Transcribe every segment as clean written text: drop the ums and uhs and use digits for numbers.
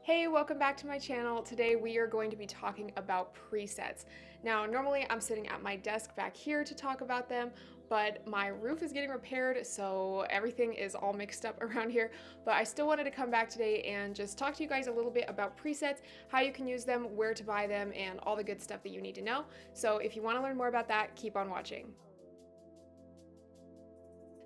Hey, welcome back to my channel. Today we are going to be talking about presets. Now, normally I'm sitting at my desk back here to talk about them, but my roof is getting repaired, so everything is all mixed up around here. But I still wanted to come back today and just talk to you guys a little bit about presets, how you can use them, where to buy them, and all the good stuff that you need to know. So if you want to learn more about that, keep on watching.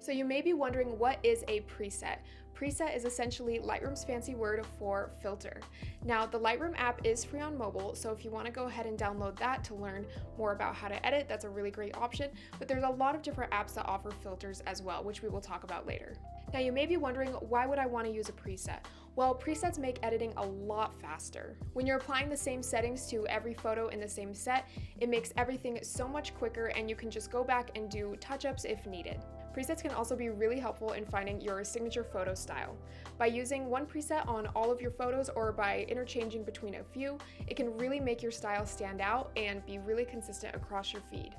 So you may be wondering, what is a preset? Preset is essentially Lightroom's fancy word for filter. Now, the Lightroom app is free on mobile, so if you want to go ahead and download that to learn more about how to edit, that's a really great option. But there's a lot of different apps that offer filters as well, which we will talk about later. Now, you may be wondering, why would I want to use a preset? Well, presets make editing a lot faster. When you're applying the same settings to every photo in the same set, it makes everything so much quicker, and you can just go back and do touch-ups if needed. Presets can also be really helpful in finding your signature photo style. By using one preset on all of your photos or by interchanging between a few, it can really make your style stand out and be really consistent across your feed.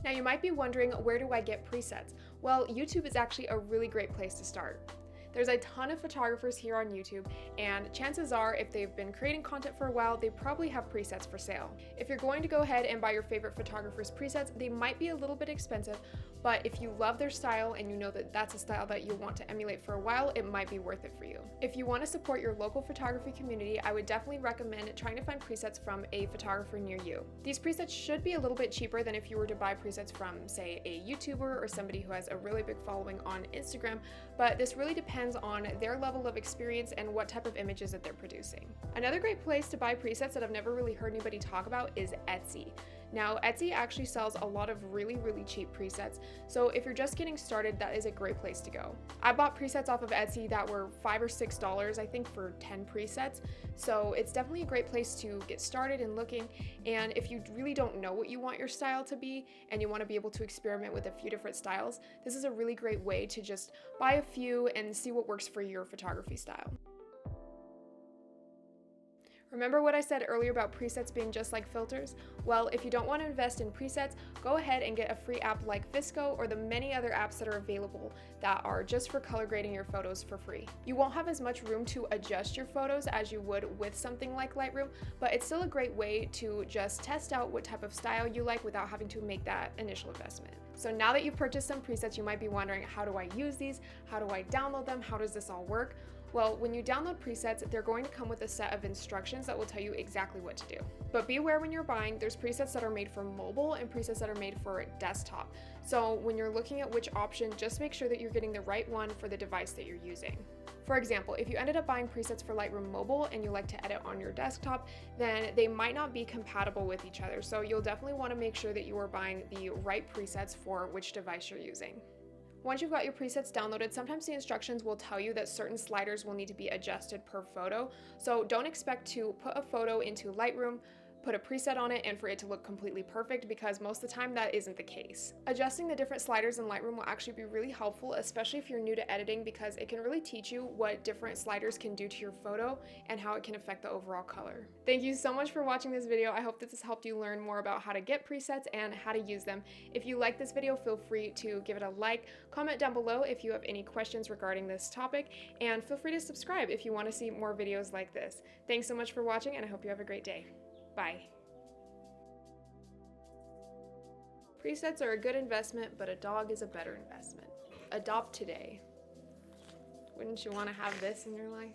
Now, you might be wondering, where do I get presets? Well, YouTube is actually a really great place to start. There's a ton of photographers here on YouTube, and chances are, if they've been creating content for a while, they probably have presets for sale. If you're going to go ahead and buy your favorite photographer's presets, they might be a little bit expensive, but if you love their style and you know that that's a style that you want to emulate for a while, it might be worth it for you. If you want to support your local photography community, I would definitely recommend trying to find presets from a photographer near you. These presets should be a little bit cheaper than if you were to buy presets from, say, a YouTuber or somebody who has a really big following on Instagram, but this really depends on their level of experience and what type of images that they're producing. Another great place to buy presets that I've never really heard anybody talk about is Etsy. Now, Etsy actually sells a lot of really cheap presets, so if you're just getting started, that is a great place to go. I bought presets off of Etsy that were $5 or $6, I think, for 10 presets, so it's definitely a great place to get started in looking. And if you really don't know what you want your style to be and you want to be able to experiment with a few different styles, this is a really great way to just buy a few and see what works for your photography style. Remember what I said earlier about presets being just like filters? Well, if you don't want to invest in presets, go ahead and get a free app like Visco or the many other apps that are available that are just for color grading your photos for free. You won't have as much room to adjust your photos as you would with something like Lightroom, but it's still a great way to just test out what type of style you like without having to make that initial investment. So now that you've purchased some presets, you might be wondering, how do I use these? How do I download them? How does this all work? Well, when you download presets, they're going to come with a set of instructions that will tell you exactly what to do. But be aware when you're buying, there's presets that are made for mobile and presets that are made for desktop. So when you're looking at which option, just make sure that you're getting the right one for the device that you're using. For example, if you ended up buying presets for Lightroom Mobile and you like to edit on your desktop, then they might not be compatible with each other. So you'll definitely want to make sure that you are buying the right presets for which device you're using. Once you've got your presets downloaded, sometimes the instructions will tell you that certain sliders will need to be adjusted per photo. So don't expect to put a photo into Lightroom, put a preset on it, and for it to look completely perfect, because most of the time that isn't the case. Adjusting the different sliders in Lightroom will actually be really helpful, especially if you're new to editing, because it can really teach you what different sliders can do to your photo and how it can affect the overall color. Thank you so much for watching this video. I hope that this helped you learn more about how to get presets and how to use them. If you like this video, feel free to give it a like, comment down below if you have any questions regarding this topic, and feel free to subscribe if you want to see more videos like this. Thanks so much for watching, and I hope you have a great day. Bye. Presets are a good investment, but a dog is a better investment. Adopt today. Wouldn't you want to have this in your life?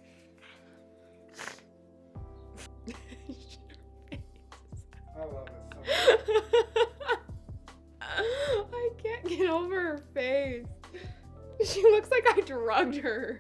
I love it so much. I can't get over her face. She looks like I drugged her.